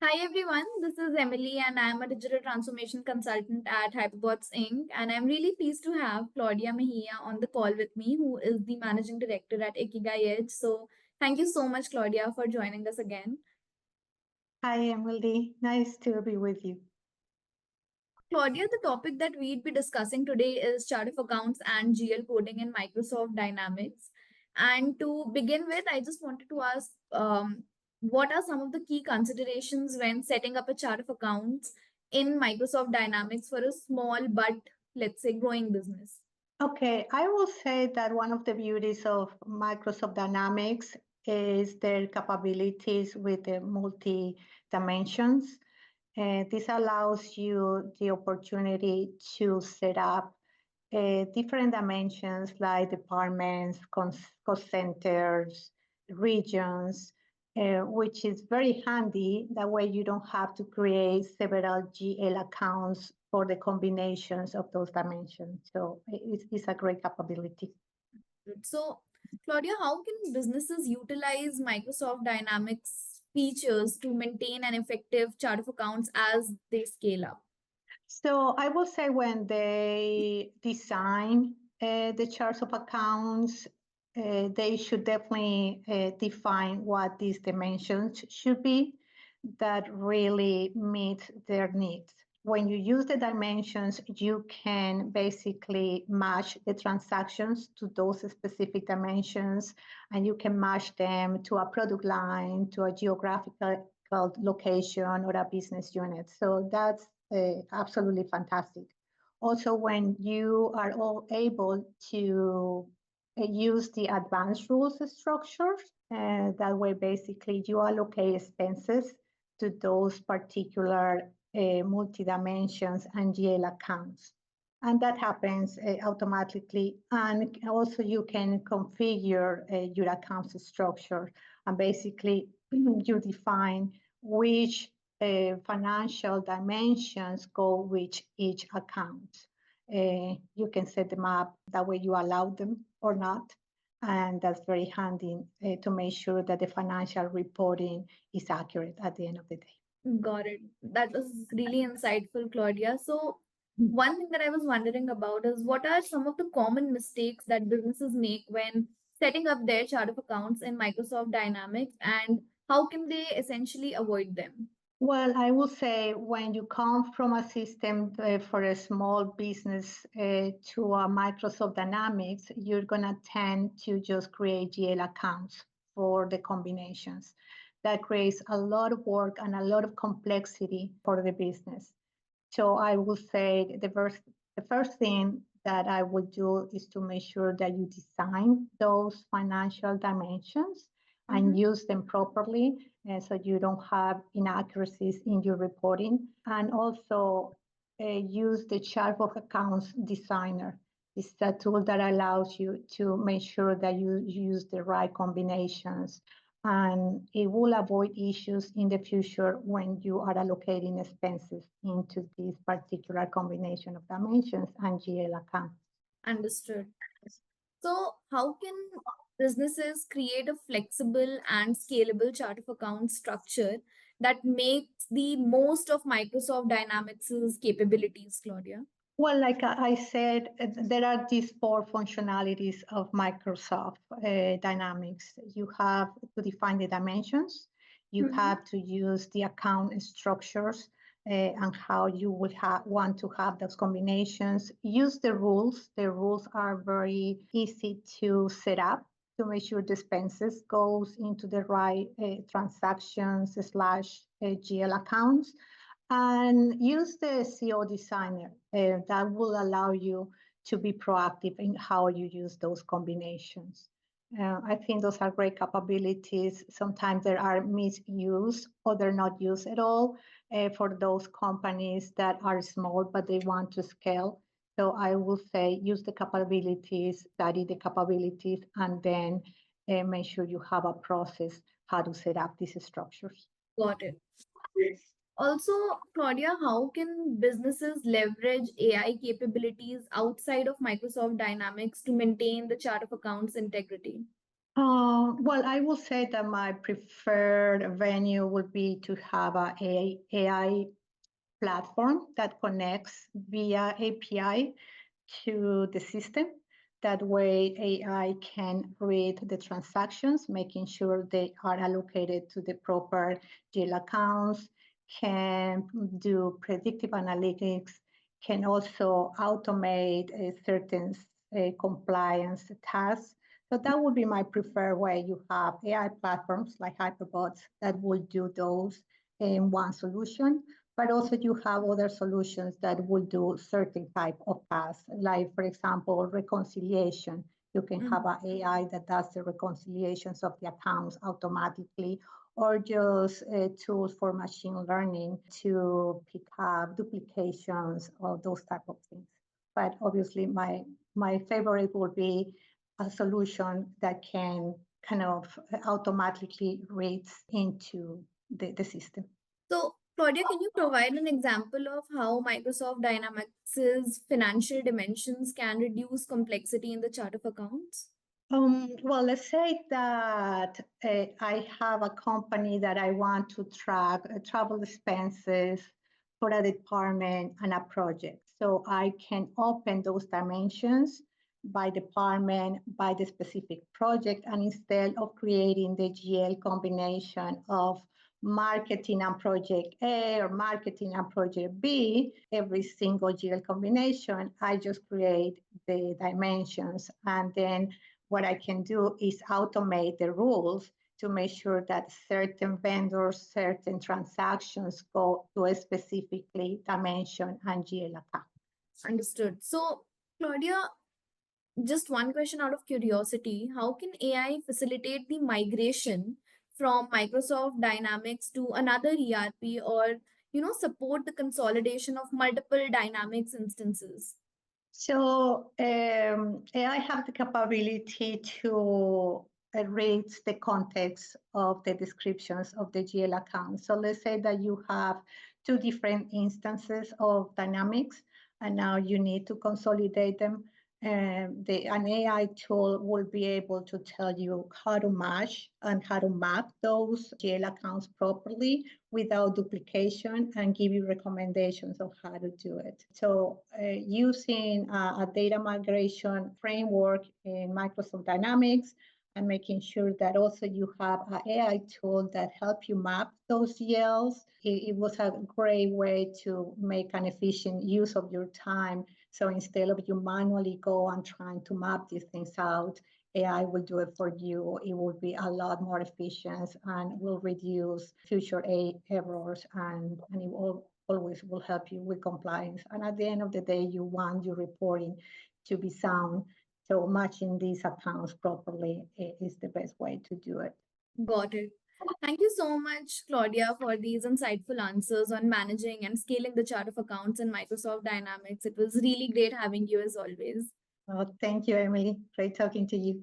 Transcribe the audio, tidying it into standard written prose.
Hi everyone, this is Emily and I am a digital transformation consultant at Hyperbots Inc. And I'm really pleased to have Claudia Mejia on the call with me, who is the managing director at Ikigai Edge. So thank you so much, Claudia, for joining us again. Hi, Emily. Nice to be with you. Claudia, the topic that we'd be discussing today is chart of accounts and GL coding in Microsoft Dynamics. And to begin with, I just wanted to ask what are some of the key considerations when setting up a chart of accounts in Microsoft Dynamics for a small but, let's say, growing business? Okay, I will say that one of the beauties of Microsoft Dynamics is their capabilities with the multi dimensions. This allows you the opportunity to set up different dimensions like departments, cost centers, regions, which is very handy. That way you don't have to create several GL accounts for the combinations of those dimensions. So it's a great capability. So, Claudia, how can businesses utilize Microsoft Dynamics features to maintain an effective chart of accounts as they scale up? So I will say when they design the charts of accounts, they should definitely define what these dimensions should be that really meet their needs. When you use the dimensions, you can basically match the transactions to those specific dimensions, and you can match them to a product line, to a geographical location, or a business unit. So that's absolutely fantastic. Also, when you are all able to use the advanced rules structures, that way basically you allocate expenses to those particular multi-dimensions and GL accounts. And that happens automatically. And also you can configure your accounts structure, and basically you define which financial dimensions go with each account. You can set them up that way you allow them or not. And that's very handy to make sure that the financial reporting is accurate at the end of the day. Got it. That was really insightful, Claudia. So, one thing that I was wondering about is what are some of the common mistakes that businesses make when setting up their chart of accounts in Microsoft Dynamics, and how can they essentially avoid them? Well, I will say when you come from a system for a small business to a Microsoft Dynamics, you're going to tend to just create GL accounts for the combinations. That creates a lot of work and a lot of complexity for the business. So I will say the first thing that I would do is to make sure that you design those financial dimensions and use them properly, so you don't have inaccuracies in your reporting. And also use the chart of accounts designer. It's a tool that allows you to make sure that you use the right combinations, and it will avoid issues in the future when you are allocating expenses into this particular combination of dimensions and GL accounts. Understood. So, how can businesses create a flexible and scalable chart of accounts structure that makes the most of Microsoft Dynamics' capabilities, Claudia? Well, like I said, there are these four functionalities of Microsoft Dynamics. You have to define the dimensions, you have to use the account structures and how you would want to have those combinations. Use the rules. The rules are very easy to set up to make sure the expenses goes into the right transactions slash GL accounts, and use the CO designer. That will allow you to be proactive in how you use those combinations. I think those are great capabilities. Sometimes there are misused or they're not used at all for those companies that are small but they want to scale. So I will say use the capabilities, study the capabilities, and then make sure you have a process how to set up these structures. Got it. Also, Claudia, how can businesses leverage AI capabilities outside of Microsoft Dynamics to maintain the chart of accounts integrity? Well, I will say that my preferred venue would be to have a AI platform that connects via API to the system. That way, AI can read the transactions, making sure they are allocated to the proper GL accounts, can do predictive analytics, can also automate certain compliance tasks. So that would be my preferred way. You have AI platforms like Hyperbots that will do those in one solution, but also you have other solutions that will do certain type of tasks, like for example, reconciliation. You can have an AI that does the reconciliations of the accounts automatically, or just tools for machine learning to pick up duplications or those type of things. But obviously, my favorite would be a solution that can kind of automatically reads into the system. So, Claudia, can you provide an example of how Microsoft Dynamics' financial dimensions can reduce complexity in the chart of accounts? Well, let's say that I have a company that I want to track travel expenses for a department and a project. So I can open those dimensions by department, by the specific project, and instead of creating the GL combination of marketing and project A or marketing and project B, every single GL combination, I just create the dimensions, and then what I can do is automate the rules to make sure that certain vendors, certain transactions go to a specifically dimension and GL account. Understood. So, Claudia, just one question out of curiosity, how can AI facilitate the migration from Microsoft Dynamics to another ERP, or support the consolidation of multiple Dynamics instances? So AI have the capability to read the context of the descriptions of the GL account. So let's say that you have two different instances of Dynamics, and now you need to consolidate them. An AI tool will be able to tell you how to match and how to map those GL accounts properly without duplication and give you recommendations of how to do it. So using a data migration framework in Microsoft Dynamics and making sure that also you have an AI tool that help you map those GLs, it was a great way to make an efficient use of your time. So instead of you manually go and trying to map these things out, AI will do it for you. It will be a lot more efficient and will reduce future errors, and it will always will help you with compliance. And at the end of the day, you want your reporting to be sound. So matching these accounts properly is the best way to do it. Got it. Thank you so much, Claudia, for these insightful answers on managing and scaling the chart of accounts in Microsoft Dynamics. It was really great having you as always. Thank you, Emily. Great talking to you.